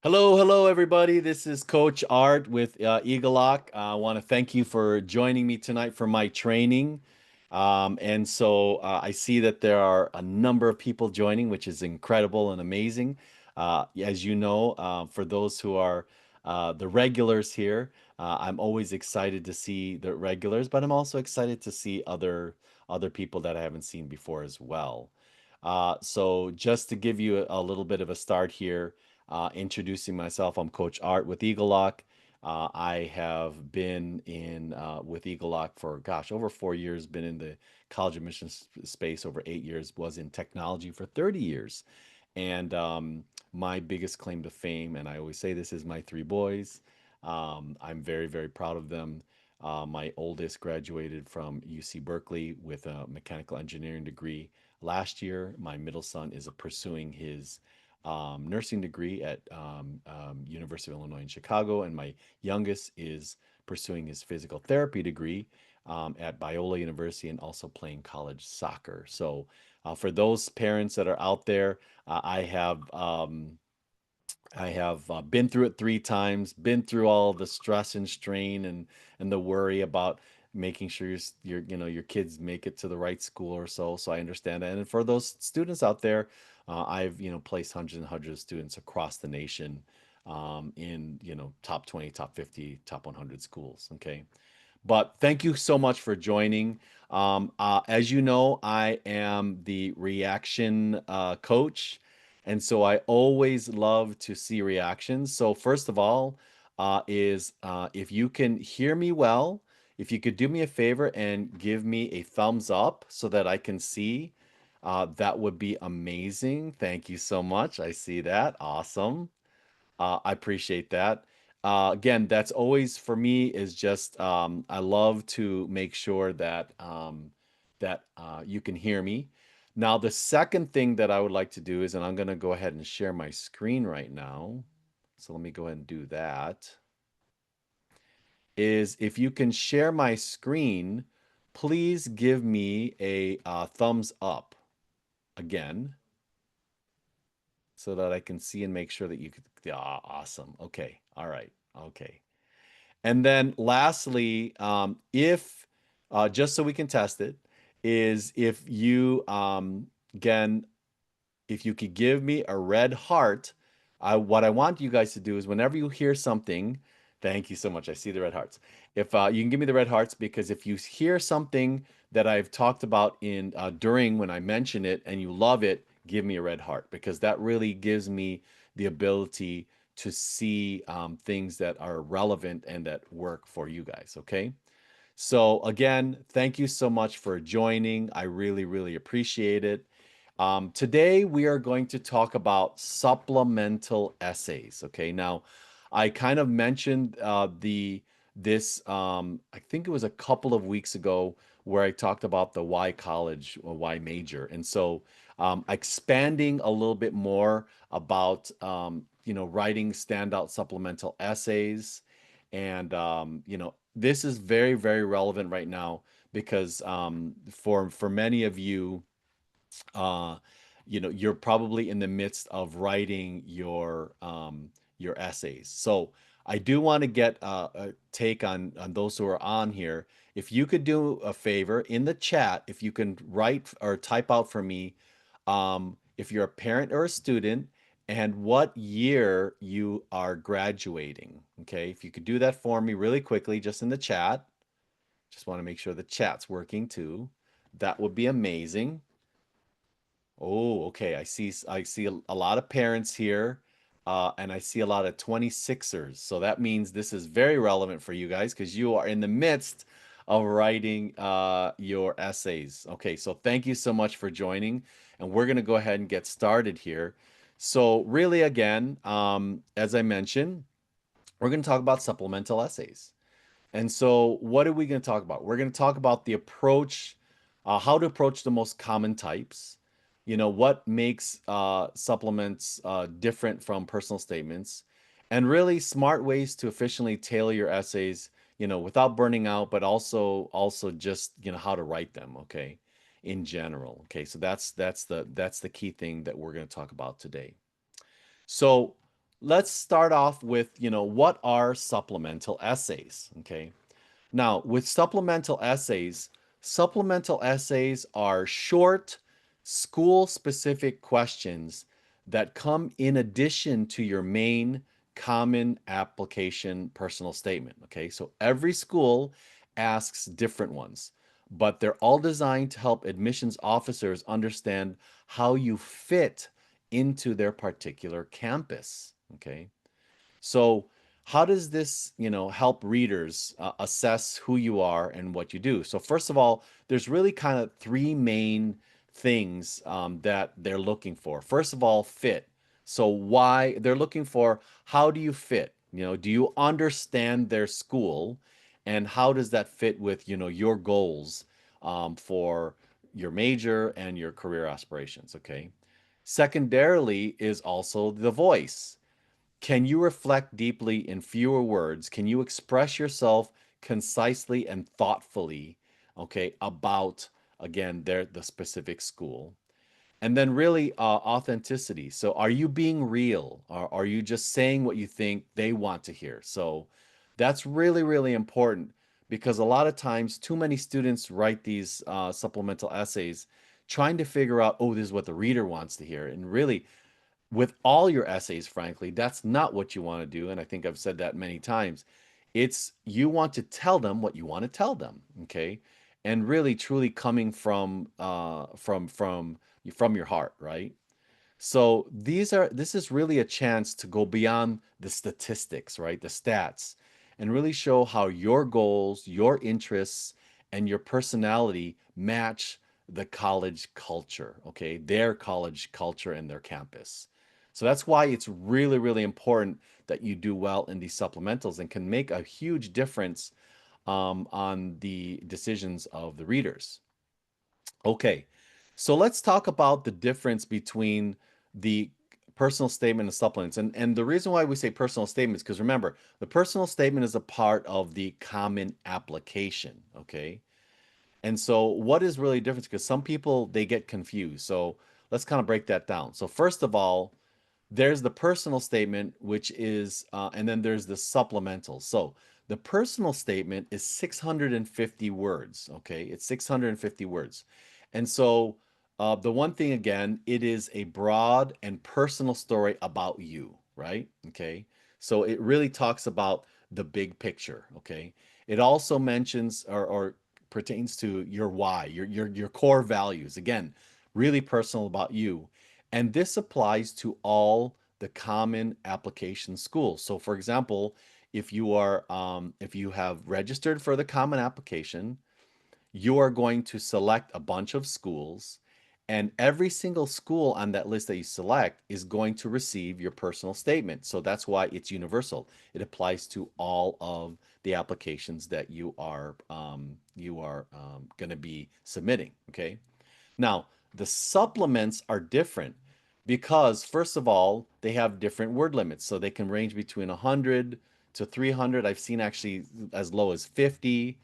Hello, hello, everybody. This is Coach Art with egelloC. I want to thank you for joining me tonight for my training. I see that there are a number of people joining, which is incredible and amazing. As you know, for those who are the regulars here, I'm always excited to see the regulars, but I'm also excited to see other people that I haven't seen before as well. So just to give you a little bit of a start here, introducing myself, I'm Coach Art with egelloC. I have been in with egelloC for gosh over 4 years. Been in the college admissions space over 8 years. Was in technology for 30 years, and my biggest claim to fame, and I always say this, is my three boys. I'm very very proud of them. My oldest graduated from UC Berkeley with a mechanical engineering degree last year. My middle son is pursuing his nursing degree at University of Illinois in Chicago, and my youngest is pursuing his physical therapy degree at Biola University and also playing college soccer. So, for those parents that are out there, I have been through it 3 times, been through all the stress and strain and the worry about making sure your kids make it to the right school or so. So I understand that. And for those students out there, I've placed hundreds and hundreds of students across the nation in top 20, top 50, top 100 schools. Okay. But thank you so much for joining. As you know, I am the reaction coach. And so I always love to see reactions. So, first of all, if you can hear me well, if you could do me a favor and give me a thumbs up so that I can see, that would be amazing. Thank you so much. I see that. Awesome. I appreciate that. Again, that's always for me is just I love to make sure that you can hear me. Now, the second thing that I would like to do is, and I'm going to go ahead and share my screen right now. So let me go ahead and do that. Is if you can share my screen, please give me a thumbs up again so that I can see and make sure that you could. Yeah, awesome. Okay. All right. Okay. And then lastly, if just so we can test it, is if you again, if you could give me a red heart, what I want you guys to do is whenever you hear something, thank you so much. I see the red hearts. If you can give me the red hearts, because if you hear something that I've talked about in during when I mention it and you love it, give me a red heart because that really gives me the ability to see things that are relevant and that work for you guys. Okay. So again, thank you so much for joining. I really, really appreciate it. Today we are going to talk about supplemental essays. Okay, now I kind of mentioned I think it was a couple of weeks ago where I talked about the why college or why major, and so expanding a little bit more about writing standout supplemental essays, and this is very very relevant right now because for many of you uh, you're probably in the midst of writing your essays. So I do want to get a take on those who are on here. If you could do a favor in the chat, if you can write or type out for me, if you're a parent or a student, and what year you are graduating. Okay, if you could do that for me really quickly, just in the chat. Just want to make sure the chat's working too. That would be amazing. Oh, okay. I see a lot of parents here, and I see a lot of 26ers. So that means this is very relevant for you guys because you are in the midst of writing your essays. Okay, so thank you so much for joining, and we're going to go ahead and get started here. So really, again, as I mentioned, we're going to talk about supplemental essays. And so, what are we going to talk about? We're going to talk about the approach, how to approach the most common types. What makes supplements different from personal statements, and really smart ways to efficiently tailor your essays. Without burning out, but also just how to write them. Okay, in general. Okay, so that's the key thing that we're going to talk about today. So let's start off with, what are supplemental essays? Okay. Now, with supplemental essays are short, school specific questions that come in addition to your main common application personal statement. Okay, so every school asks different ones, but they're all designed to help admissions officers understand how you fit into their particular campus. Okay. So, how does this, help readers assess who you are and what you do? So, first of all, there's really kind of three main things that they're looking for. First of all, fit. So, why they're looking for how do you fit? Do you understand their school, and how does that fit with, your goals for your major and your career aspirations? Okay. Secondarily, is also the voice. Can you reflect deeply in fewer words? Can you express yourself concisely and thoughtfully, okay, about again the specific school? And then really authenticity. So are you being real? Or are you just saying what you think they want to hear? So that's really, really important because a lot of times too many students write these supplemental essays trying to figure out, oh, this is what the reader wants to hear. And really, with all your essays, frankly, that's not what you want to do. And I think I've said that many times. It's you want to tell them what you want to tell them, okay? And really, truly coming from your heart, right? So this is really a chance to go beyond the statistics, right? The stats, and really show how your goals, your interests, and your personality match the college culture, okay? Their college culture and their campus. So that's why it's really, really important that you do well in these supplementals and can make a huge difference on the decisions of the readers. Okay, so let's talk about the difference between the personal statement and supplements. And the reason why we say personal statements, because remember, the personal statement is a part of the common application. Okay. And so what is really different? Because some people they get confused. So let's kind of break that down. So first of all, there's the personal statement, which is, and then there's the supplemental. So the personal statement is 650 words. Okay, it's 650 words. And so the one thing again, it is a broad and personal story about you, right? Okay, so it really talks about the big picture. Okay, it also mentions or pertains to your why, your core values. Again, really personal about you. And this applies to all the common application schools. So, for example, if you have registered for the common application, you are going to select a bunch of schools, and every single school on that list that you select is going to receive your personal statement. So that's why it's universal. It applies to all of the applications that you are going to be submitting. Okay. Now, the supplements are different because, first of all, they have different word limits. So they can range between 100 to 300. I've seen actually as low as 50.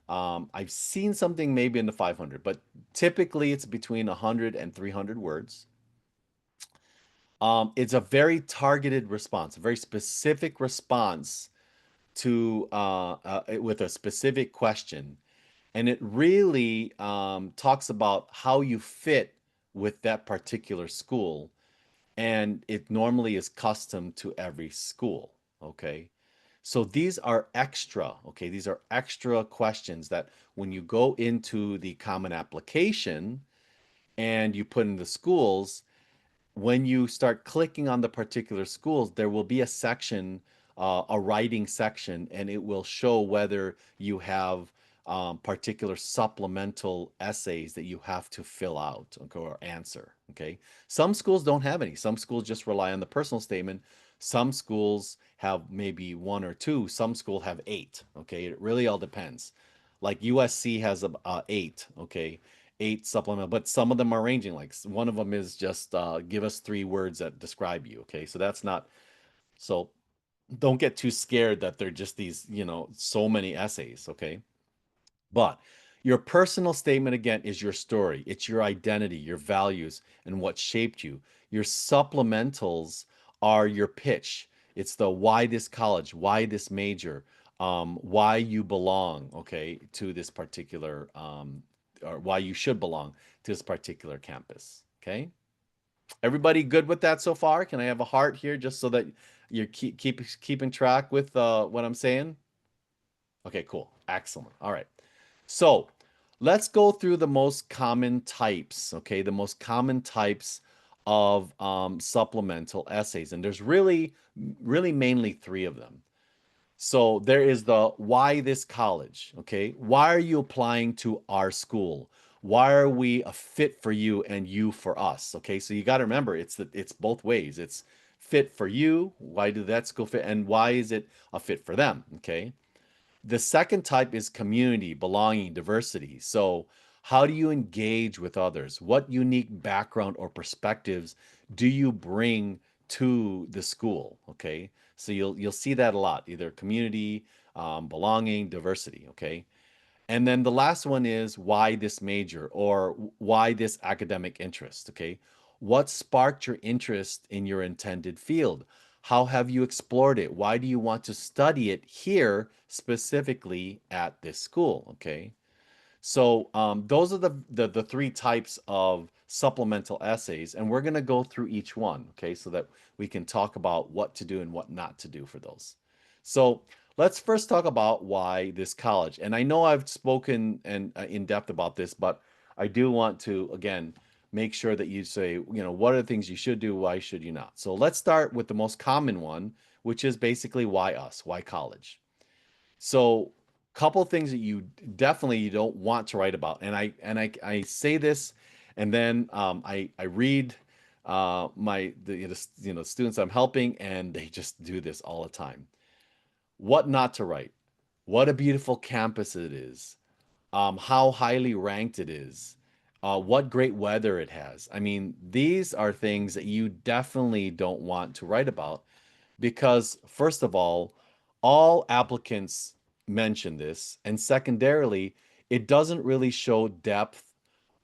I've seen something maybe in the 500, but typically it's between 100 and 300 words. It's a very targeted response, a very specific response to with a specific question, and it really talks about how you fit with that particular school, and it normally is custom to every school. Okay, so these are extra. Okay, these are extra questions that when you go into the common application and you put in the schools, when you start clicking on the particular schools, there will be a section, a writing section, and it will show whether you have particular supplemental essays that you have to fill out, okay, or answer. Okay. Some schools don't have any. Some schools just rely on the personal statement. Some schools have maybe one or two. Some schools have eight. Okay. It really all depends. Like USC has eight. Okay, eight supplemental, but some of them are ranging. Like one of them is just give us three words that describe you. Okay, so that's not so. Don't get too scared that they're just these, so many essays. Okay, but your personal statement again is your story. It's your identity, your values, and what shaped you. Your supplementals are your pitch. It's the why this college, why this major, why you belong, okay, to this particular, or why you should belong to this particular campus. Okay. Everybody good with that so far? Can I have a heart here just so that you're keeping track with what I'm saying? Okay, cool. Excellent. All right. So let's go through the most common types, okay? The most common types of supplemental essays. And there's really mainly three of them. So there is the why this college, okay? Why are you applying to our school? Why are we a fit for you and you for us? Okay, so you got to remember it's both ways. It's fit for you. Why do that school fit? And why is it a fit for them? Okay. The second type is community, belonging, diversity. So, how do you engage with others? What unique background or perspectives do you bring to the school? Okay, so you'll see that a lot, either community, belonging, diversity. Okay, and then the last one is why this major or why this academic interest. Okay. What sparked your interest in your intended field? How have you explored it? Why do you want to study it here specifically at this school? Okay. So those are the three types of supplemental essays, and we're going to go through each one, okay, so that we can talk about what to do and what not to do for those. So let's first talk about why this college. And I know I've spoken and in depth about this, but I do want to again make sure that you say, what are the things you should do, why should you not? So let's start with the most common one, which is basically why us, why college. So, couple things that you definitely you don't want to write about, and I say this, and then I read my the students I'm helping, and they just do this all the time. What not to write? What a beautiful campus it is. How highly ranked it is. What great weather it has. I mean, these are things that you definitely don't want to write about because, first of all applicants mention this, and secondarily, it doesn't really show depth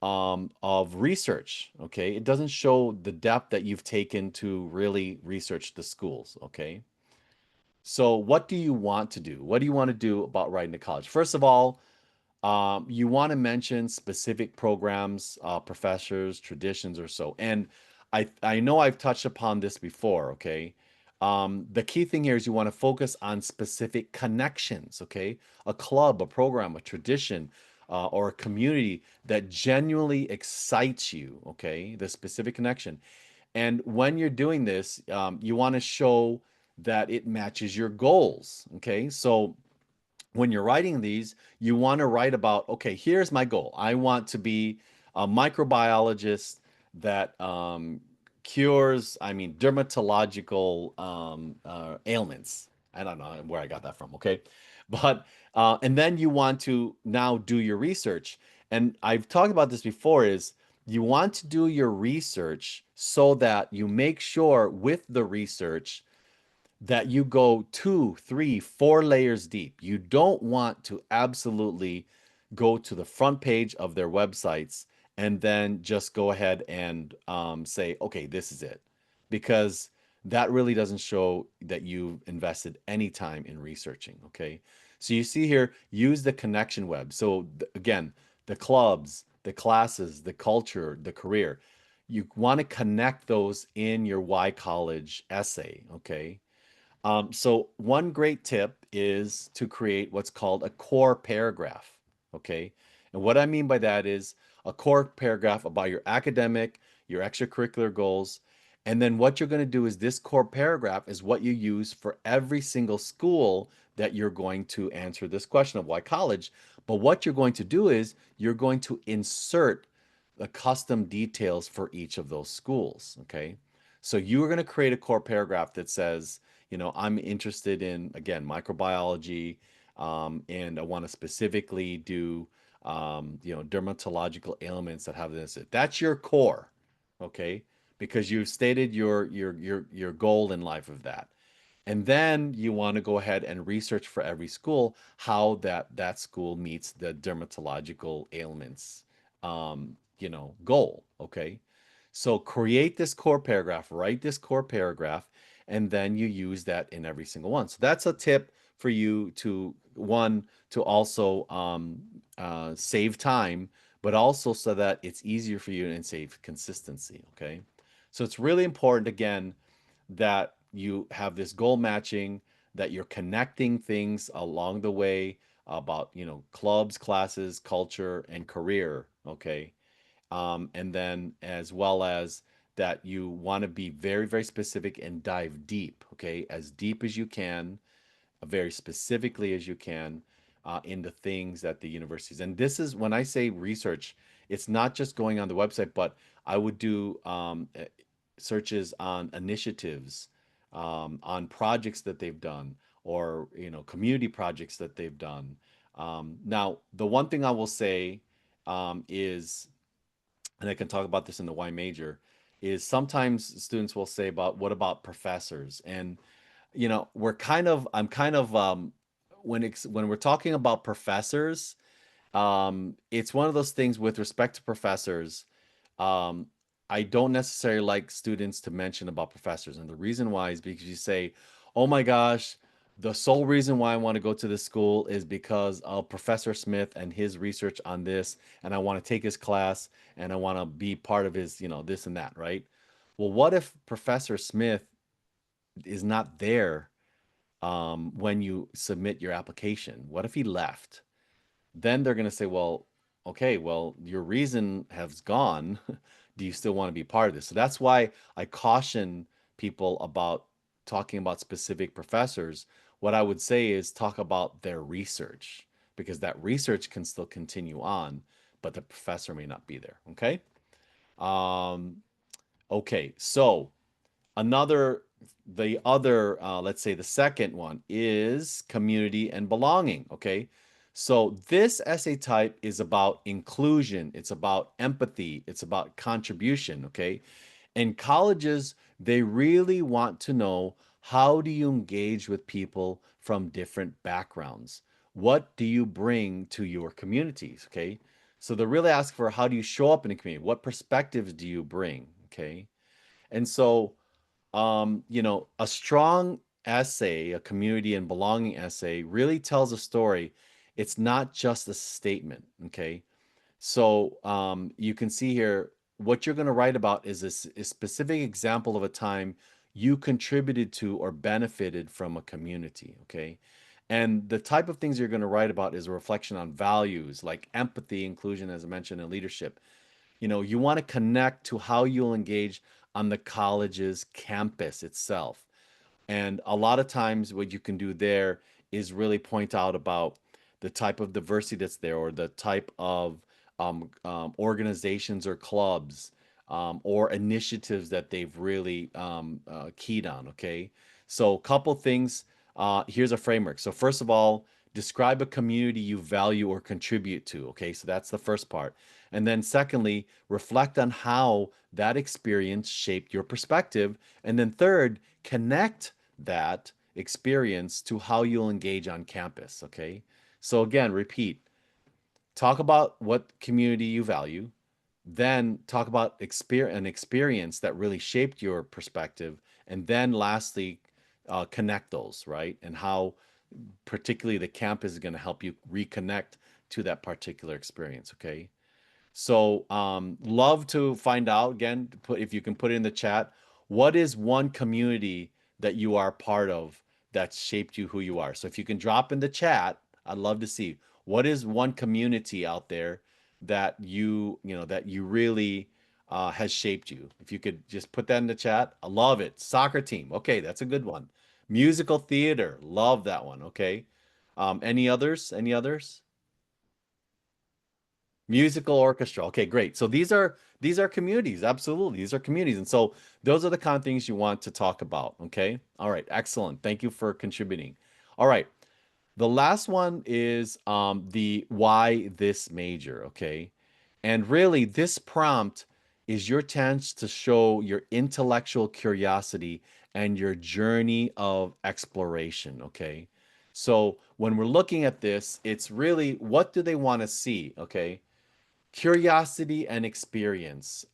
of research. Okay, it doesn't show the depth that you've taken to really research the schools. Okay, so what do you want to do? What do you want to do about writing to college? First of all, you want to mention specific programs, professors, traditions, or so. And I know I've touched upon this before. Okay. The key thing here is you want to focus on specific connections. Okay. A club, a program, a tradition, or a community that genuinely excites you. Okay. The specific connection. And when you're doing this, you want to show that it matches your goals. Okay. So when you're writing these, you want to write about, okay, here's my goal. I want to be a microbiologist that cures, I mean, dermatological ailments. I don't know where I got that from, okay? But, and then you want to now do your research. And I've talked about this before is you want to do your research so that you make sure with the research that you go two, three, four layers deep. You don't want to absolutely go to the front page of their websites and then just go ahead and say, okay, this is it. Because that really doesn't show that you've invested any time in researching. Okay. So you see here, use the connection web. So again, the clubs, the classes, the culture, the career. You want to connect those in your why college essay. Okay. So one great tip is to create what's called a core paragraph. Okay. And what I mean by that is a core paragraph about your academic, your extracurricular goals. And then what you're going to do is this core paragraph is what you use for every single school that you're going to answer this question of why college. But what you're going to do is you're going to insert the custom details for each of those schools. Okay. So you are going to create a core paragraph that says, I'm interested in, again, microbiology, and I want to specifically do, dermatological ailments that have this. That's your core, okay? Because you've stated your goal in life of that. And then you want to go ahead and research for every school how that school meets the dermatological ailments, goal, okay? So create this core paragraph, write this core paragraph, and then you use that in every single one. So that's a tip for you to one to also save time, but also so that it's easier for you and save consistency. Okay. So it's really important again that you have this goal matching, that you're connecting things along the way about, clubs, classes, culture, and career. Okay. And then as well as that you want to be very, very specific and dive deep. Okay. As deep as you can, very specifically as you can into things that the universities. And this is when I say research, it's not just going on the website, but I would do searches on initiatives, on projects that they've done, or community projects that they've done. Now, the one thing I will say is, and I can talk about this in the Y major, is sometimes students will say about what about professors? And I'm kind of when we're talking about professors, it's one of those things with respect to professors. Um, I don't necessarily like students to mention about professors, and the reason why is because you say, "Oh my gosh, the sole reason why I want to go to this school is because of Professor Smith and his research on this, and I want to take his class, and I want to be part of his, this and that," right? Well, what if Professor Smith is not there when you submit your application? What if he left? Then they're going to say, well, okay, well, your reason has gone. Do you still want to be part of this? So that's why I caution people about talking about specific professors. What I would say is talk about their research, because that research can still continue on, but the professor may not be there. Okay. Um, okay. So another, the other, let's say the second one is community and belonging. Okay. So this essay type is about inclusion, it's about empathy, it's about contribution. Okay. And colleges, they really want to know, how do you engage with people from different backgrounds? What do you bring to your communities? Okay. So they really ask for, how do you show up in a community? What perspectives do you bring? Okay. And so a strong essay, a community and belonging essay, really tells a story. It's not just a statement. Okay. So you can see here what you're going to write about is a specific example of a time you contributed to or benefited from a community. Okay. And the type of things you're going to write about is a reflection on values like empathy, inclusion, as I mentioned, and leadership. You want to connect to how you'll engage on the college's campus itself. And a lot of times, what you can do there is really point out about the type of diversity that's there, or the type of organizations or clubs or initiatives that they've really keyed on. Okay. So, a couple things. Here's a framework. So, first of all, describe a community you value or contribute to. Okay. So, that's the first part. And then, secondly, reflect on how that experience shaped your perspective. And then, third, connect that experience to how you'll engage on campus. Okay. So, again, repeat, talk about what community you value, then talk about an experience that really shaped your perspective, and then lastly, connect those, right? And how particularly the campus is going to help you reconnect to that particular experience. Okay. So, love to find out again, put if you can put it in the chat. What is one community that you are part of that shaped you who you are? So, if you can drop in the chat, I'd love to see what is one community out there that that you really has shaped you. If you could just put that in the chat, I love it. Soccer team, okay, that's a good one. Musical theater, love that one. Okay, any others? Any others? Musical orchestra. Okay, great. So these are communities. Absolutely. These are communities. And so those are the kind of things you want to talk about. Okay. All right. Excellent. Thank you for contributing. All right. The last one is the why this major. Okay. And really, this prompt is your chance to show your intellectual curiosity and your journey of exploration. Okay. So when we're looking at this, it's really, what do they want to see? Okay, curiosity and experience.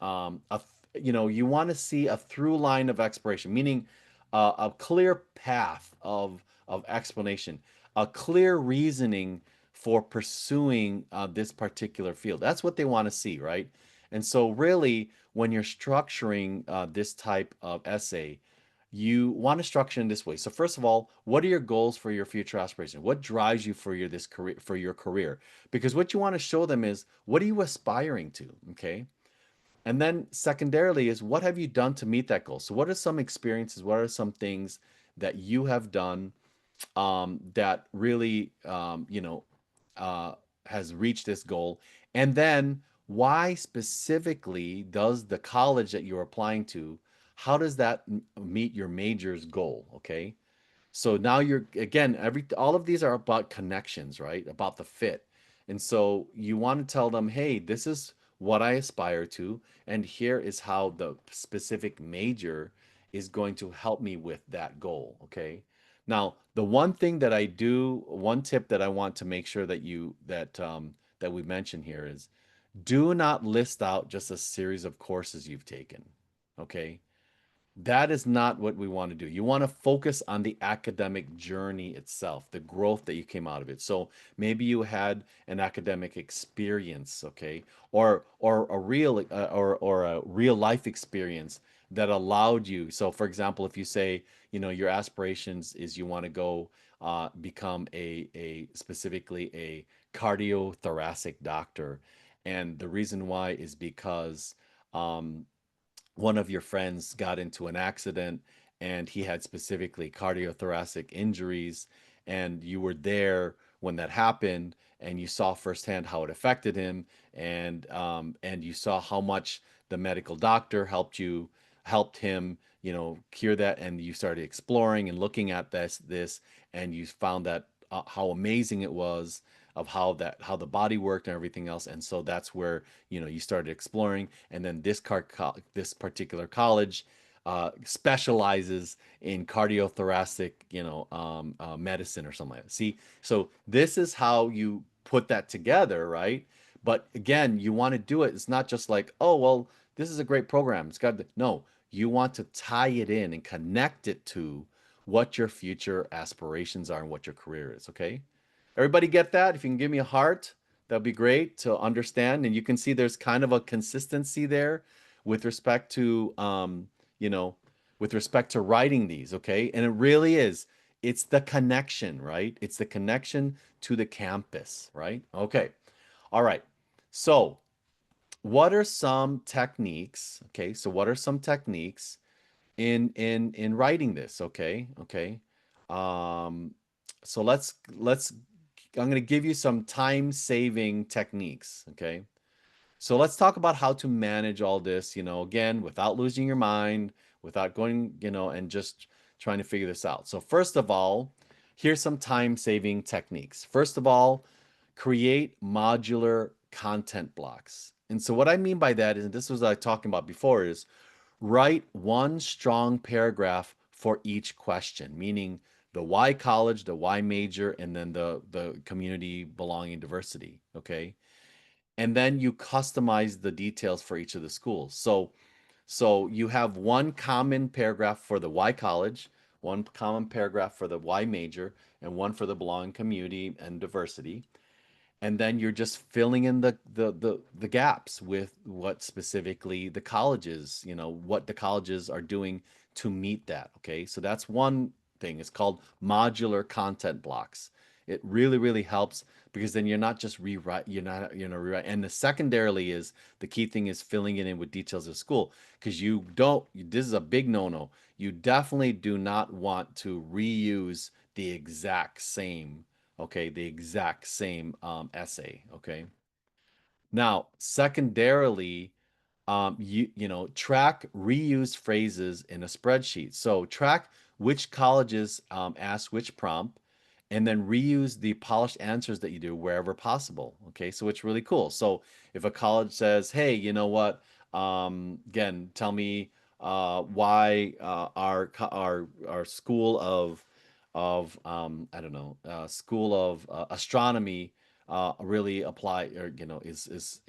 you want to see a through line of exploration, meaning a clear path of explanation, a clear reasoning for pursuing this particular field. That's what they want to see, right? And so, really, when you're structuring this type of essay, you want to structure in this way. So, first of all, what are your goals for your future aspiration? What drives you for your this career for your career? Because what you want to show them is what are you aspiring to? Okay. And then secondarily is what have you done to meet that goal? So what are some experiences? What are some things that you have done that really, uh, has reached this goal? And then why specifically does the college that you're applying to, how does that meet your major's goal? Okay. So now you're again, every all of these are about connections, right? About the fit. And so you want to tell them, hey, this is what I aspire to, and here is how the specific major is going to help me with that goal. Okay. Now, the one thing that I do, one tip that I want to make sure that that we mention here is do not list out just a series of courses you've taken. Okay. That is not what we want to do. You want to focus on the academic journey itself, the growth that you came out of it. So maybe you had an academic experience, okay, or a real or a real life experience that allowed you. So, for example, if you say, your aspirations is you want to go become a specifically a cardiothoracic doctor, and the reason why is because um, one of your friends got into an accident and he had specifically cardiothoracic injuries, and you were there when that happened and you saw firsthand how it affected him, and you saw how much the medical doctor helped him, cure that, and you started exploring and looking at this, and you found that how amazing it was of how the body worked and everything else. And so that's where you started exploring, and then this particular college specializes in cardiothoracic medicine or something like that. See, so this is how you put that together, right? But again, you want to do it, it's not just like, oh well, this is a great program, it's got no, you want to tie it in and connect it to what your future aspirations are and what your career is. Okay. Everybody get that? If you can give me a heart, that'd be great to understand. And you can see there's kind of a consistency there with respect to, you know, with respect to writing these. Okay. And it really is. It's the connection, right? It's the connection to the campus, right? Okay. All right. So, what are some techniques? Okay. So, what are some techniques in writing this? Okay. Okay. Um, so let's I'm going to give you some time saving techniques. Okay. So let's talk about how to manage all this, again, without losing your mind, without going, and just trying to figure this out. So, first of all, here's some time saving techniques. First of all, create modular content blocks. And so, what I mean by that is, and this was what I was talking about before, is write one strong paragraph for each question, meaning the why college, the why major, and then the community belonging diversity. Okay. And then you customize the details for each of the schools. So you have one common paragraph for the why college, one common paragraph for the why major, and one for the belonging community and diversity, and then you're just filling in the gaps with what specifically the colleges, what the colleges are doing to meet that. Okay, so that's one thing. It's called modular content blocks. It really helps because then you're not just rewrite, you're not rewrite. And the secondarily is the key thing is filling it in with details of school, because you don't. This is a big no-no. You definitely do not want to reuse the exact same, okay, the exact same essay. Okay. Now, secondarily, track reused phrases in a spreadsheet. So track which colleges ask which prompt, and then reuse the polished answers that you do wherever possible. Okay, so it's really cool. So if a college says, "Hey, you know what? Again, tell me why our school of I don't know, school of astronomy really apply, or is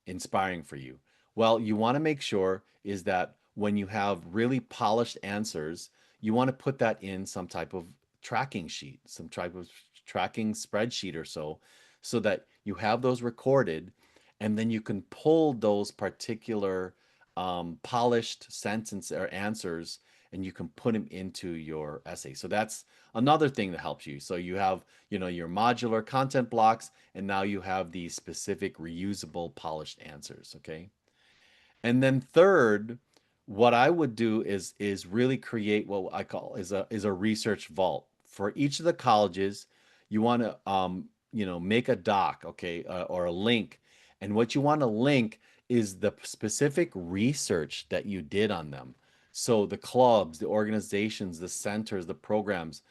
inspiring for you." Well, you want to make sure is that when you have really polished answers, you want to put that in some type of tracking sheet, some type of tracking spreadsheet or so, so that you have those recorded, and then you can pull those particular polished sentence or answers, and you can put them into your essay. So that's another thing that helps you. So you have, your modular content blocks, and now you have these specific reusable polished answers. Okay. And then third, what I would do is really create what I call is a research vault for each of the colleges. You want to make a doc, okay, or a link, and what you want to link is the specific research that you did on them. So the clubs, the organizations, the centers, the programs,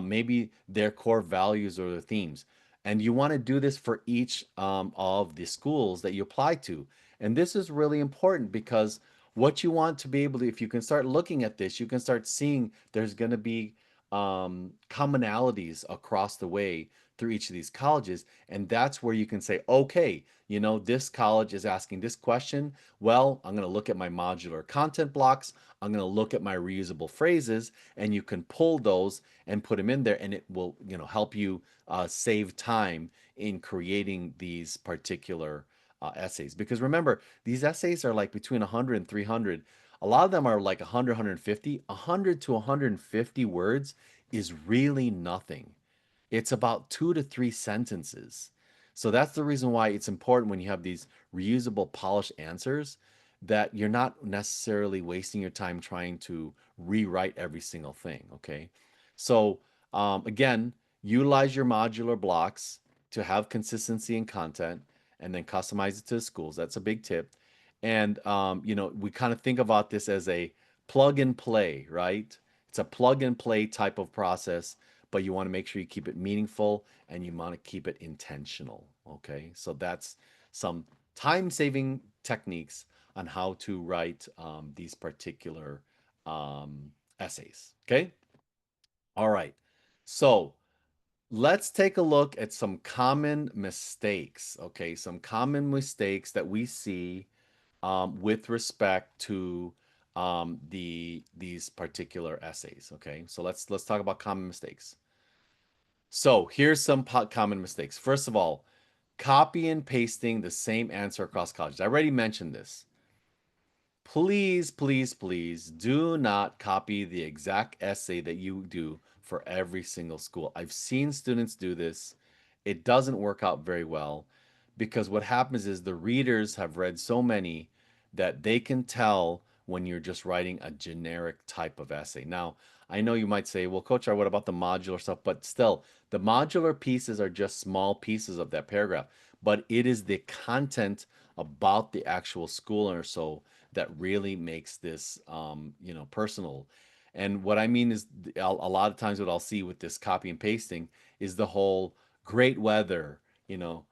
maybe their core values or their themes. And you want to do this for each of the schools that you apply to. And this is really important because what you want to be able to, if you can start looking at this, you can start seeing there's going to be commonalities across the way through each of these colleges. And that's where you can say, okay, this college is asking this question. Well, I'm going to look at my modular content blocks. I'm going to look at my reusable phrases, and you can pull those and put them in there, and it will, help you save time in creating these particular essays. Because remember, these essays are like between 100 and 300. A lot of them are like 100, 150. 100 to 150 words is really nothing. It's about 2 to 3 sentences. So that's the reason why it's important when you have these reusable, polished answers that you're not necessarily wasting your time trying to rewrite every single thing. Okay. So, again, utilize your modular blocks to have consistency in content and then customize it to the schools. That's a big tip. And, we kind of think about this as a plug and play, right? It's a plug and play type of process, but you want to make sure you keep it meaningful and you want to keep it intentional. Okay. So that's some time saving techniques on how to write these particular essays. Okay. All right. So let's take a look at some common mistakes. Okay. Some common mistakes that we see with respect to these particular essays. Okay. So let's talk about common mistakes. So here's some common mistakes. First of all, copy and pasting the same answer across colleges. I already mentioned this. Please, please, please do not copy the exact essay that you do for every single school. I've seen students do this. It doesn't work out very well because what happens is the readers have read so many that they can tell when you're just writing a generic type of essay. Now, I know you might say, well, Coach, what about the modular stuff? But still, the modular pieces are just small pieces of that paragraph, but it is the content about the actual school or so that really makes this personal. And what I mean is a lot of times what I'll see with this copy and pasting is the whole great weather, you know,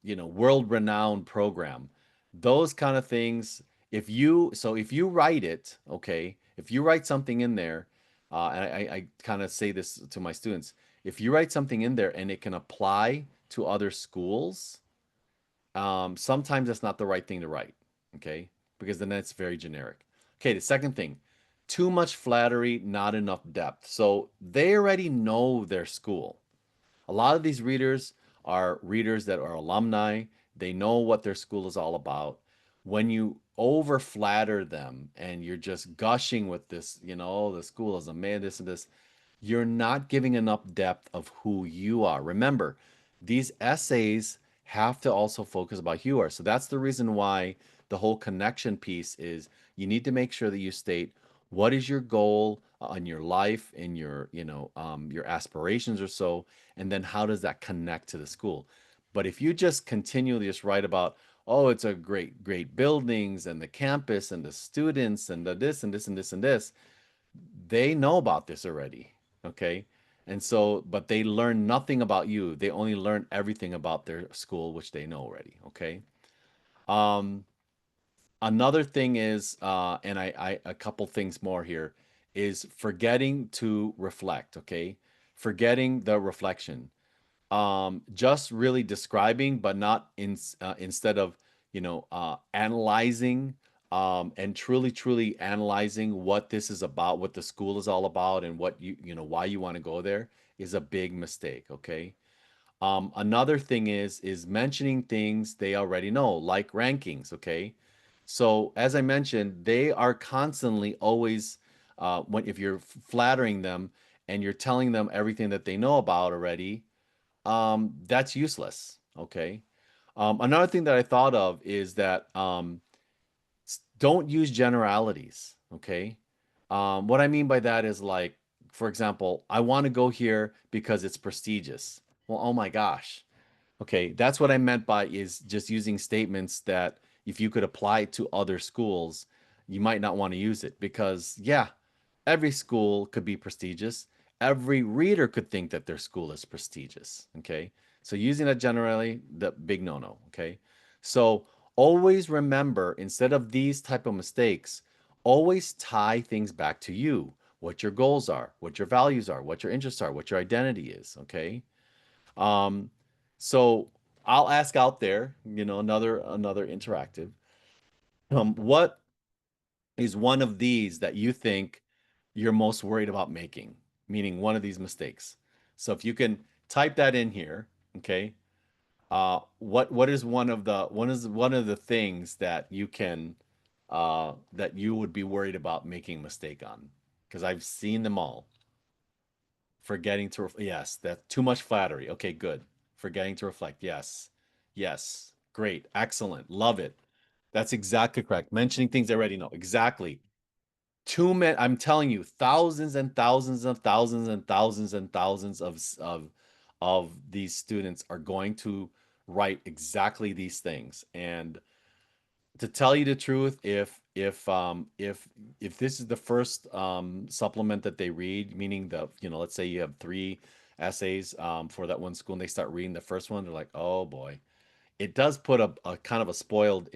world renowned program. Those kind of things. If you write it, okay, if you write something in there, and I kind of say this to my students, if you write something in there and it can apply to other schools, sometimes that's not the right thing to write, okay? Because then it's very generic. Okay, the second thing, too much flattery, not enough depth. So they already know their school. A lot of these readers are readers that are alumni. They know what their school is all about. When you over flatter them and you're just gushing with this, oh, the school is a man, this and this, you're not giving enough depth of who you are. Remember, these essays have to also focus about who you are. So that's the reason why the whole connection piece is you need to make sure that you state what is your goal on your life and your aspirations or so, and then how does that connect to the school. But if you just continually just write about, oh, it's a great buildings and the campus and the students and the this and this and this and this, they know about this already. Okay. And so, but they learn nothing about you. They only learn everything about their school, which they know already. Okay. Um, Another thing is, and a couple things more here is forgetting to reflect. Okay. Forgetting the reflection. Just really describing, but not instead of analyzing and truly analyzing what this is about, what the school is all about, and what why you want to go there is a big mistake. Okay. Another thing is mentioning things they already know, like rankings. Okay. So as I mentioned, they are constantly always when if you're flattering them and you're telling them everything that they know about already, that's useless. Okay. Another thing that I thought of is that don't use generalities. Okay. What I mean by that is like, for example, I want to go here because it's prestigious. Well, oh my gosh. Okay, that's what I meant by is just using statements that if you could apply it to other schools, you might not want to use it because, yeah, every school could be prestigious. Every reader could think that their school is prestigious. Okay, so using that generally, the big no-no. Okay, so always remember instead of these type of mistakes, always tie things back to you, what your goals are, what your values are, what your interests are, what your identity is. Okay. Um, so I'll ask out there, another interactive. What is one of these that you think you're most worried about making? Meaning one of these mistakes. So if you can type that in here, okay. What is one of the things that you can that you would be worried about making a mistake on? Because I've seen them all. Forgetting to yes, that's too much flattery. Okay, good. Forgetting to reflect. Yes. Yes. Great. Excellent. Love it. That's exactly correct. Mentioning things I already know. Exactly. Too many, I'm telling you, thousands and thousands and thousands and thousands and thousands of these students are going to write exactly these things. And to tell you the truth, if this is the first supplement that they read, meaning let's say you have three essays for that one school and they start reading the first one, they're like, oh boy, it does put a kind of a spoiled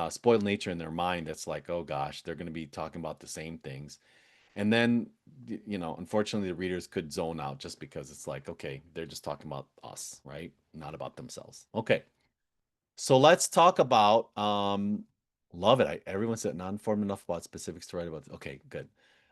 spoiled nature in their mind. That's like, oh gosh, they're going to be talking about the same things. And then unfortunately the readers could zone out just because it's like, okay, they're just talking about us, right? Not about themselves. Okay. So let's talk about love it. Everyone said non-informed enough about specifics to write about. Okay, good.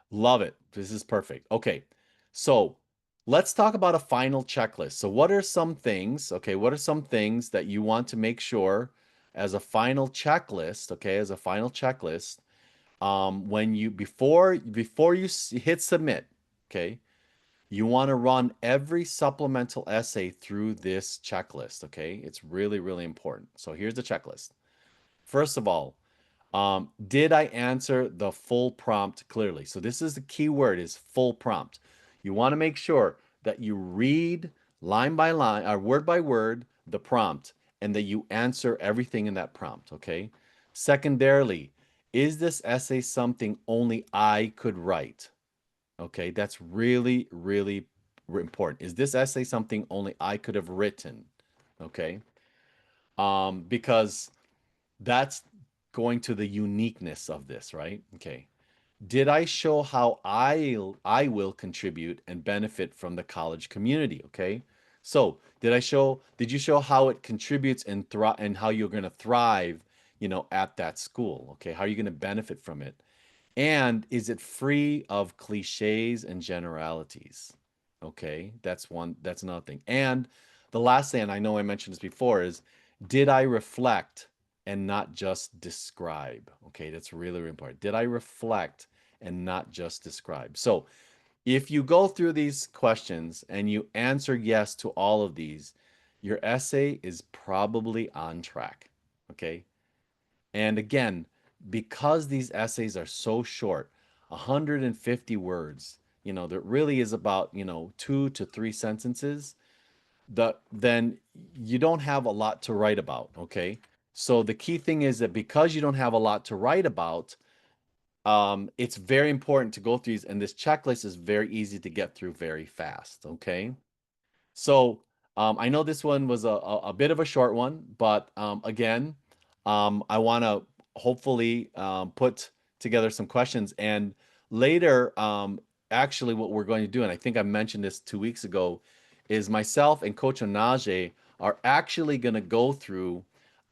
Love it. This is perfect. Okay. So let's talk about a final checklist. So what are some things, okay, what are some things that you want to make sure as a final checklist, okay, as a final checklist, when you before you hit submit, okay, you want to run every supplemental essay through this checklist, okay? It's really important. So here's the checklist. First of all, did I answer the full prompt clearly? So this is the key word is full prompt. You want to make sure that you read line by line or word by word the prompt and that you answer everything in that prompt, okay? Secondarily, is this essay something only I could write? Okay, that's really important. Is this essay something only I could have written? Okay, because that's going to the uniqueness of this, right? Okay. Did I show how I will contribute and benefit from the college community? Okay. So did you show how it contributes and thrive and how you're going to thrive, at that school? Okay. How are you going to benefit from it? And is it free of cliches and generalities? Okay, that's another thing. And the last thing, and I know I mentioned this before, is did I reflect and not just describe? Okay, that's really important. Did I reflect and not just describe? So if you go through these questions and you answer yes to all of these, your essay is probably on track. Okay, and again, because these essays are so short, 150 words, that really is about, 2 to 3 sentences, then you don't have a lot to write about, okay? So the key thing is that because you don't have a lot to write about, it's very important to go through these, and this checklist is very easy to get through very fast, okay? So I know this one was a bit of a short one, but again, I want to hopefully put together some questions. And later, actually, what we're going to do, and I think I mentioned this 2 weeks ago, is myself and Coach Onaje are actually going to go through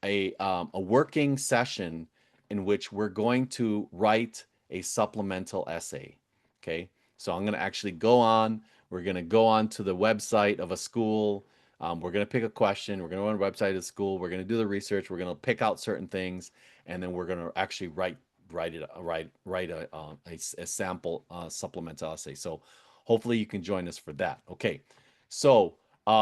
a working session in which we're going to write a supplemental essay. Okay, so I'm going to actually go on. We're going to go on to the website of a school. We're going to pick a question. We're going to go on the website of the school. We're going to do the research. We're going to pick out certain things, and then we're going to actually write a sample supplemental essay. So hopefully you can join us for that. Okay, so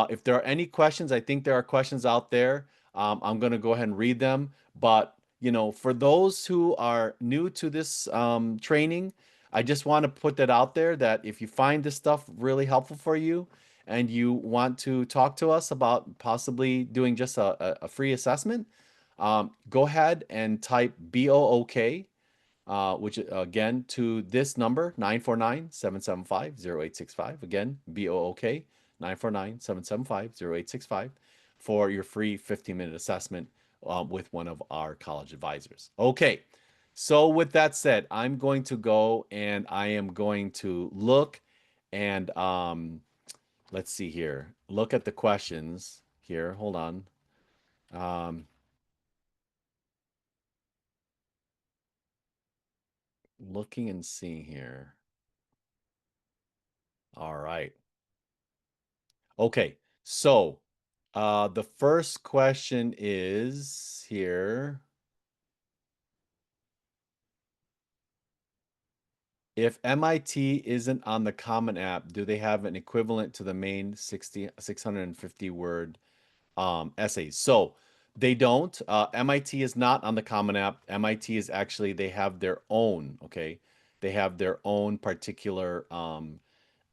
if there are any questions, I think there are questions out there. I'm going to go ahead and read them. But for those who are new to this training, I just want to put that out there that if you find this stuff really helpful for you and you want to talk to us about possibly doing just a free assessment, go ahead and type BOOK, which again to this number 949-775-0865. Again, BOOK 949-775-0865 for your free 15-minute assessment with one of our college advisors. Okay, so with that said, I'm going to go and I am going to look and let's see here. Look at the questions here. Hold on. Um, Looking and seeing here. All right. Okay, so the first question is here. If MIT isn't on the Common App, do they have an equivalent to the main 650 word essays? So they don't. MIT is not on the Common App. MIT is actually, they have their own, okay? They have their own particular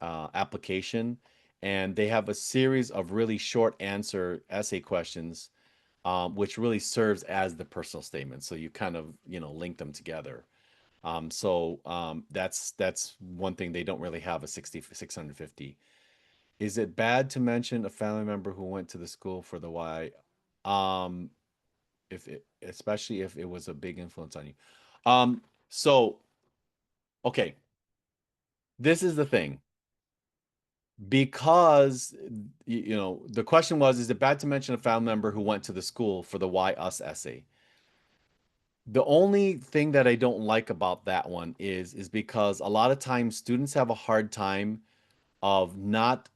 application, and they have a series of really short answer essay questions, which really serves as the personal statement. So you kind of, link them together. That's one thing they don't really have a 650. Is it bad to mention a family member who went to the school for the Y? Um, if it, especially if it was a big influence on you. So okay, this is the thing. Because the question was, is it bad to mention a family member who went to the school for the Why Us essay? The only thing that I don't like about that one is because a lot of times students have a hard time of not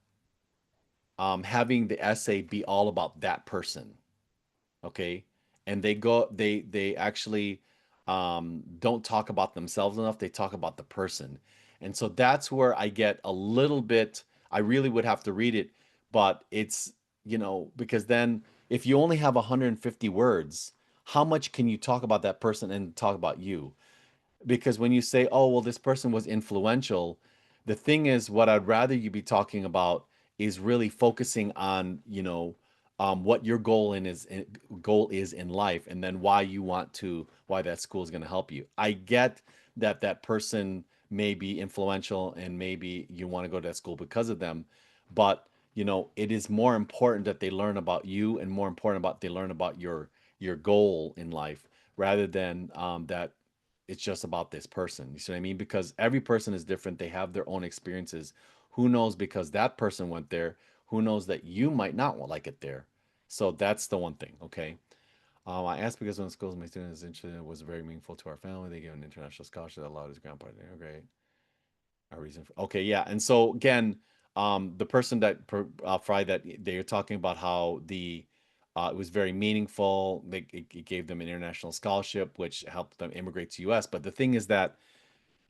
having the essay be all about that person. Okay, and they actually don't talk about themselves enough. They talk about the person, and so that's where I get a little bit. I really would have to read it, but it's because then if you only have 150 words, how much can you talk about that person and talk about you? Because when you say, oh, well, this person was influential, the thing is, what I'd rather you be talking about is really focusing on, what your goal is in life, and then why that school is going to help you. I get that that person may be influential and maybe you want to go to that school because of them, but it is more important that they learn about you and more important about they learn about your goal in life rather than that it's just about this person. You see what I mean? Because every person is different. They have their own experiences. Who knows? Because that person went there. Who knows that you might not like it there? So that's the one thing. Okay. I asked because one of the schools my student is interested in was very meaningful to our family. They gave an international scholarship that allowed his grandpa to integrate a reason for. Okay, yeah. And so again, the person that Fry that they're talking about how it was very meaningful. It gave them an international scholarship, which helped them immigrate to U.S. But the thing is that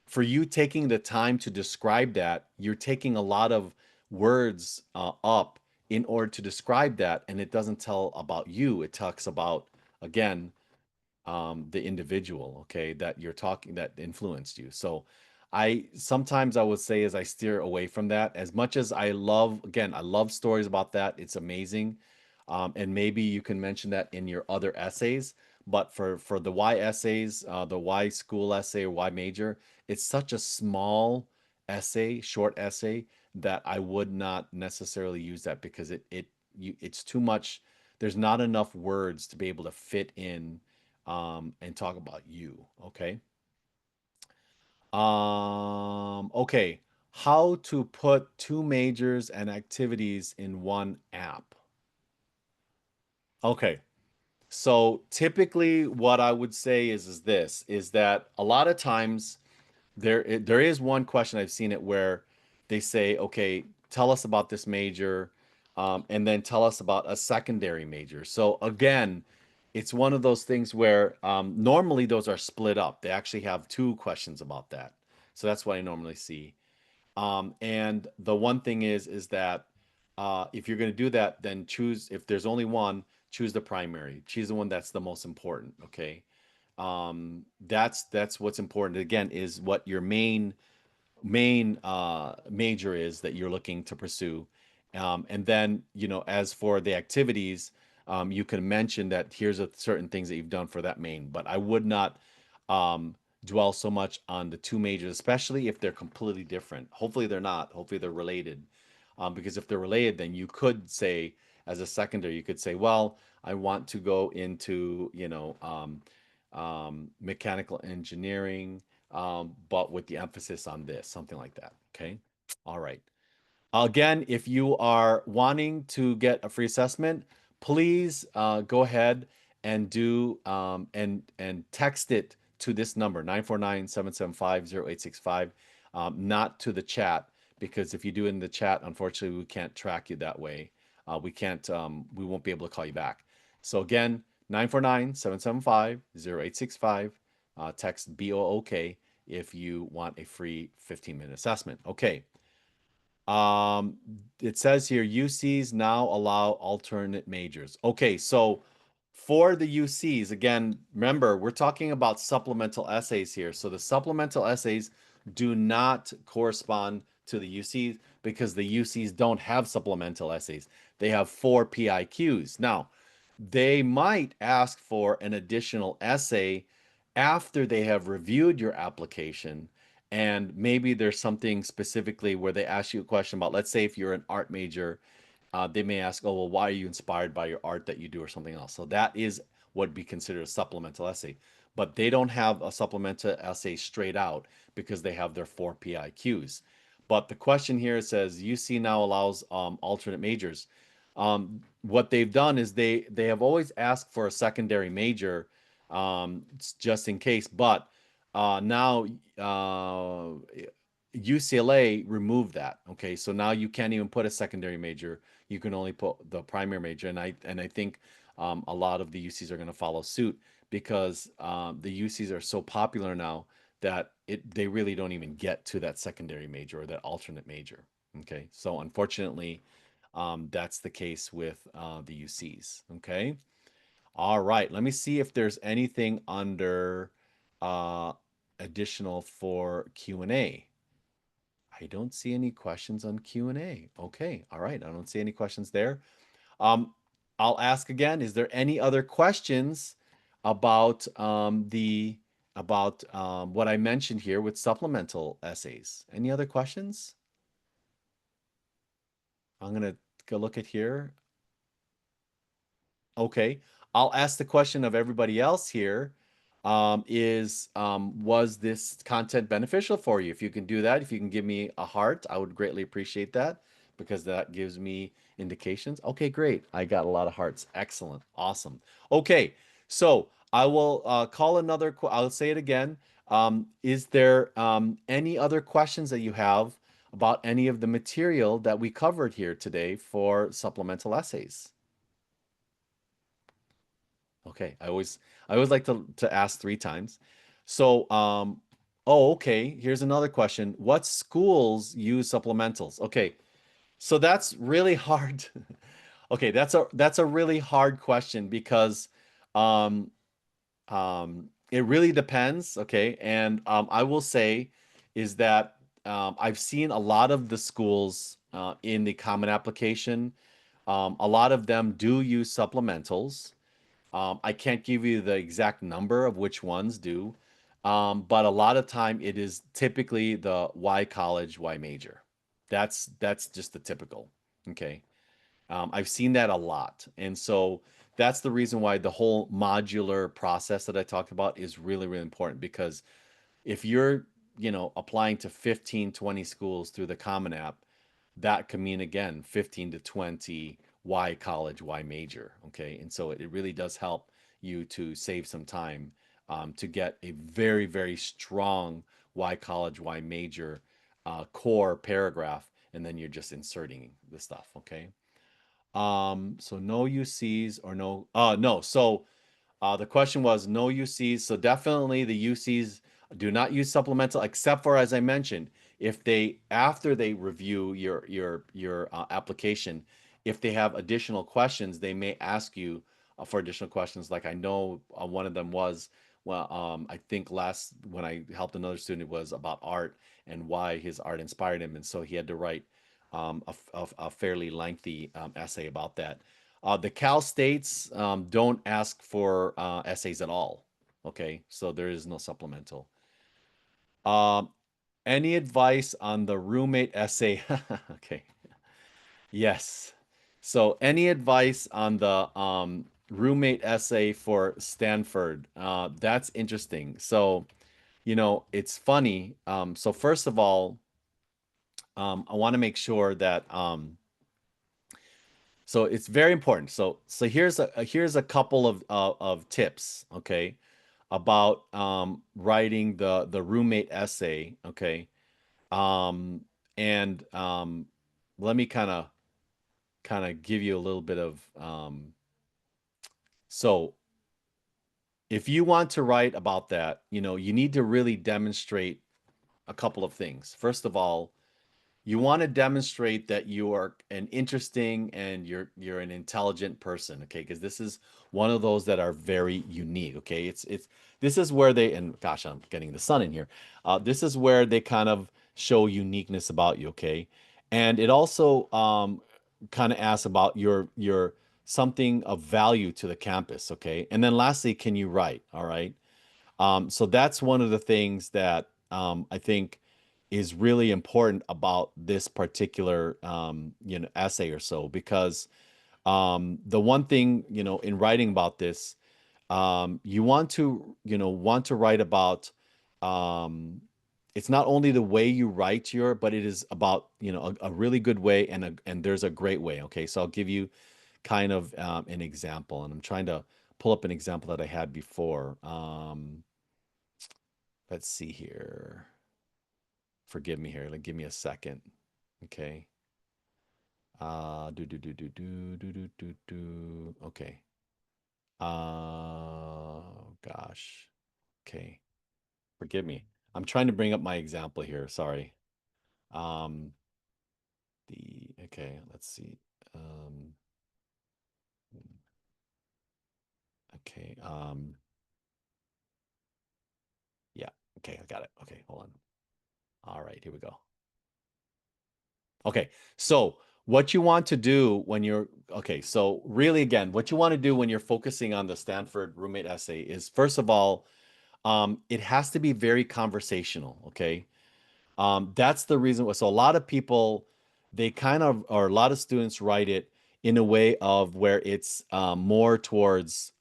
for you taking the time to describe that, you're taking a lot of words up in order to describe that, and it doesn't tell about you. It talks about again the individual, okay, that you're talking that influenced you. So I sometimes I would say is I steer away from that as much as I love, again, I love stories about that. It's amazing. And maybe you can mention that in your other essays, but for the why essays, the why school essay or why major, it's such a small essay, short essay that I would not necessarily use that because it's too much. There's not enough words to be able to fit in and talk about you. Okay. Okay. How to put two majors and activities in one app. Okay. So typically what I would say is this is that a lot of times there is one question I've seen it where they say, okay, tell us about this major, and then tell us about a secondary major. So again, it's one of those things where normally those are split up. They actually have two questions about that. So that's what I normally see. And the one thing is that if you're going to do that, then choose, if there's only one, choose the primary. Choose the one that's the most important. Okay. That's what's important. Again, is what your main major is that you're looking to pursue. And then, as for the activities, you can mention that here's certain things that you've done for that main, but I would not um, dwell so much on the two majors, especially if they're completely different. Hopefully they're not. Hopefully they're related. Because if they're related, then you could say, as a secondary, you could say, well, I want to go into, mechanical engineering, but with the emphasis on this, something like that. Okay. All right. Again, if you are wanting to get a free assessment, please go ahead and do and text it to this number 949-775-0865, not to the chat, because if you do it in the chat, unfortunately, we can't track you that way. We won't be able to call you back. So again, 949-775-0865. Text BOOK if you want a free 15-minute assessment. Okay. Um, it says here UCs now allow alternate majors. Okay, so for the UCs, again, remember, we're talking about supplemental essays here. So the supplemental essays do not correspond to the UCs because the UCs don't have supplemental essays. They have 4 PIQs. Now, they might ask for an additional essay after they have reviewed your application, and maybe there's something specifically where they ask you a question about, let's say if you're an art major, they may ask, oh, well, why are you inspired by your art that you do or something else? So that is what would be considered a supplemental essay. But they don't have a supplemental essay straight out because they have their 4 PIQs. But the question here says UC now allows alternate majors. What they've done is they have always asked for a secondary major, just in case, but now UCLA removed that. Okay, so now you can't even put a secondary major. You can only put the primary major, and I think a lot of the UCs are going to follow suit because the UCs are so popular now that they really don't even get to that secondary major or that alternate major. Okay, so unfortunately, that's the case with the UCs. Okay. All right. Let me see if there's anything under uh, additional for Q&A. I don't see any questions on Q&A. Okay. All right. I don't see any questions there. Um, I'll ask again. Is there any other questions about what I mentioned here with supplemental essays? Any other questions? I'm gonna go look at here. Okay. I'll ask the question of everybody else here. Was this content beneficial for you? If you can do that, if you can give me a heart, I would greatly appreciate that because that gives me indications. Okay, great. I got a lot of hearts. Excellent. Awesome. Okay. So I will call another, I'll say it again. Is there any other questions that you have about any of the material that we covered here today for supplemental essays? Okay, I always like to ask 3 times. So, oh, okay, here's another question. What schools use supplementals? Okay, so that's really hard. Okay, that's a really hard question because um it really depends, okay? And I will say is that I've seen a lot of the schools in the Common Application. A lot of them do use supplementals. I can't give you the exact number of which ones do, but a lot of time it is typically the Y college, Y major. That's just the typical. Okay. I've seen that a lot, and so that's the reason why the whole modular process that I talked about is really, really important because if you're, applying to 15, 20 schools through the Common App, that could mean again 15 to 20 why college, why major. Okay. And so it really does help you to save some time to get a very, very strong why college, why major core paragraph. And then you're just inserting the stuff. Okay. So no UCs or no, no. So the question was no UCs. So definitely the UCs do not use supplemental, except for, as I mentioned, if they after they review your application, if they have additional questions, they may ask you for additional questions. Like I know one of them was, well, I think last when I helped another student, it was about art and why his art inspired him, and so he had to write a fairly lengthy essay about that. The Cal States don't ask for essays at all. Okay, so there is no supplemental. Um, any advice on the roommate essay? Okay, yes. So, any advice on the roommate essay for Stanford? That's interesting. So, it's funny. So, first of all, I want to make sure that so it's very important. So here's a couple of tips, okay, about writing the roommate essay, okay, um, and let me kind of give you a little bit of so if you want to write about that, you need to really demonstrate a couple of things. First of all, you want to demonstrate that you are an interesting and you're an intelligent person, okay? Because this is one of those that are very unique, okay? It's this is where they and gosh, I'm getting the sun in here. This is where they kind of show uniqueness about you, okay? And it also kind of asks about your something of value to the campus, okay? And then lastly, can you write? All right. So that's one of the things that I think is really important about this particular essay or so, because the one thing in writing about this, you want to write about it's not only the way you write but it is about a really good way, and there's a great way. Okay, so I'll give you kind of an example, and I'm trying to pull up an example that I had before. Let's see here. Forgive me here. Like, give me a second. Okay. Do. Okay. Gosh. Okay. Forgive me. I'm trying to bring up my example here. Sorry. Um, okay, let's see. Um, okay. Yeah. Okay, I got it. Okay, hold on. All right, here we go. Okay, so what you want to do when you're okay, so really again, what you want to do when you're focusing on the Stanford roommate essay is first of all, it has to be very conversational. Okay, that's the reason. So a lot of people, they kind of, or a lot of students write it in a way of where it's more towards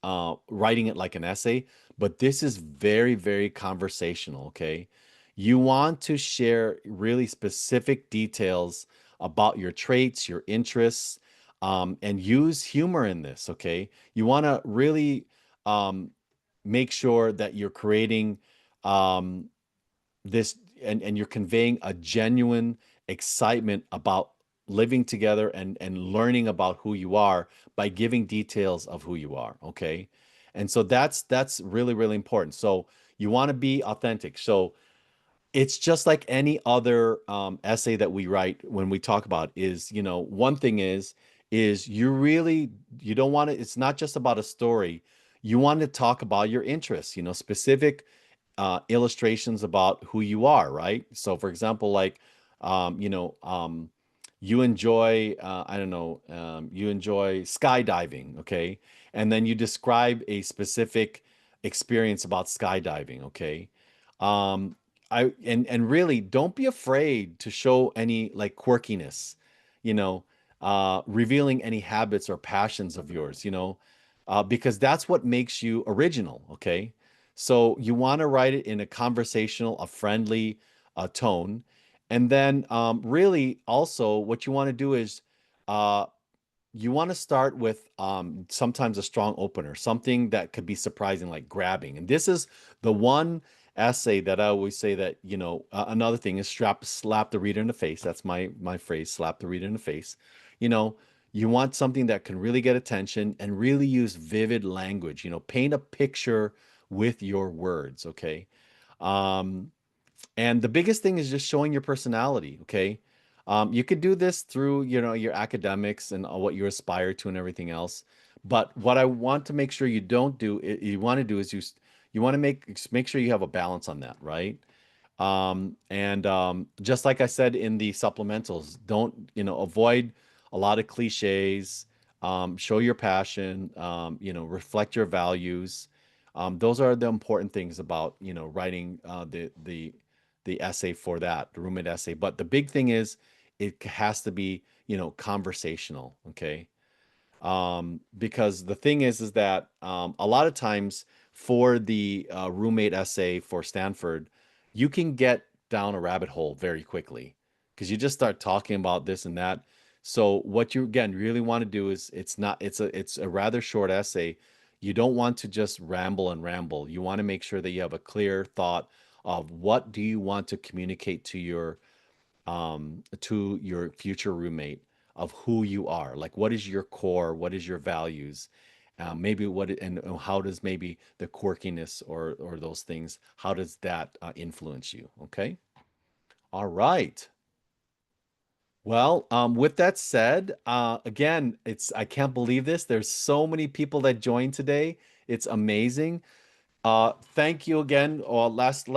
writing it like an essay, but this is very, very conversational. Okay. You want to share really specific details about your traits, your interests, and use humor in this. Okay. You want to really um, make sure that you're creating um, this and you're conveying a genuine excitement about living together and learning about who you are by giving details of who you are. Okay, and so that's really, really important. So you want to be authentic. So it's just like any other essay that we write. When we talk about is, one thing is you don't want to, it's not just about a story. You want to talk about your interests, specific illustrations about who you are, right? So for example, like um, you know um, you enjoy I don't know, you enjoy skydiving, okay, and then you describe a specific experience about skydiving, okay. um, and really don't be afraid to show any like quirkiness, you know, revealing any habits or passions of yours, because that's what makes you original. Okay. So you want to write it in a conversational, a friendly tone. And then really also what you want to do is uh, you want to start with sometimes a strong opener, something that could be surprising, like grabbing. And this is the one essay that I always say that, another thing is slap the reader in the face. That's my phrase, slap the reader in the face. You know, you want something that can really get attention and really use vivid language, paint a picture with your words, okay? Um, and the biggest thing is just showing your personality, okay? You could do this through, your academics and what you aspire to and everything else. But what I want to make sure you don't do, you want to do is you want to make sure you have a balance on that, right? And just like I said in the supplementals, don't, avoid a lot of cliches, show your passion, reflect your values. Those are the important things about, writing the essay for that, the roommate essay. But the big thing is it has to be, conversational, okay? Because the thing is that a lot of times for the roommate essay for Stanford, you can get down a rabbit hole very quickly because you just start talking about this and that. So what you again really want to do is it's a rather short essay. You don't want to just ramble and ramble. You want to make sure that you have a clear thought of what do you want to communicate to your future roommate of who you are. Like, what is your core? What is your values? Maybe and how does maybe the quirkiness or those things, how does that influence you? Okay. All right. Well, with that said, again, I can't believe this. There's so many people that joined today. It's amazing. Thank you again. Last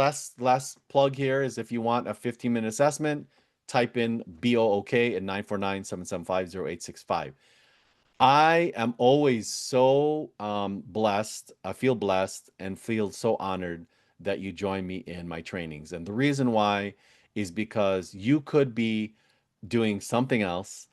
plug here is if you want a 15-minute assessment, type in BOOK at 949-775-0865. I am always so blessed. I feel blessed and feel so honored that you join me in my trainings. And the reason why is because you could be doing something else.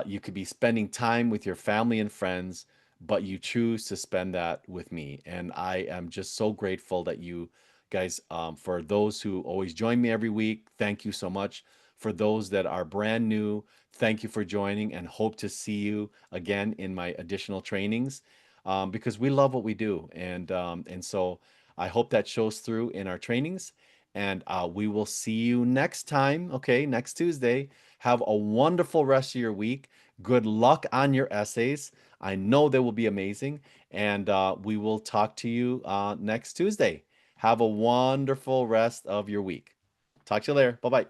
You could be spending time with your family and friends, but you choose to spend that with me. And I am just so grateful that you guys, for those who always join me every week, thank you so much. For those that are brand new, thank you for joining and hope to see you again in my additional trainings because we love what we do. And so I hope that shows through in our trainings. And we will see you next time, okay, next Tuesday. Have a wonderful rest of your week. Good luck on your essays. I know they will be amazing. And we will talk to you next Tuesday. Have a wonderful rest of your week. Talk to you later. Bye bye.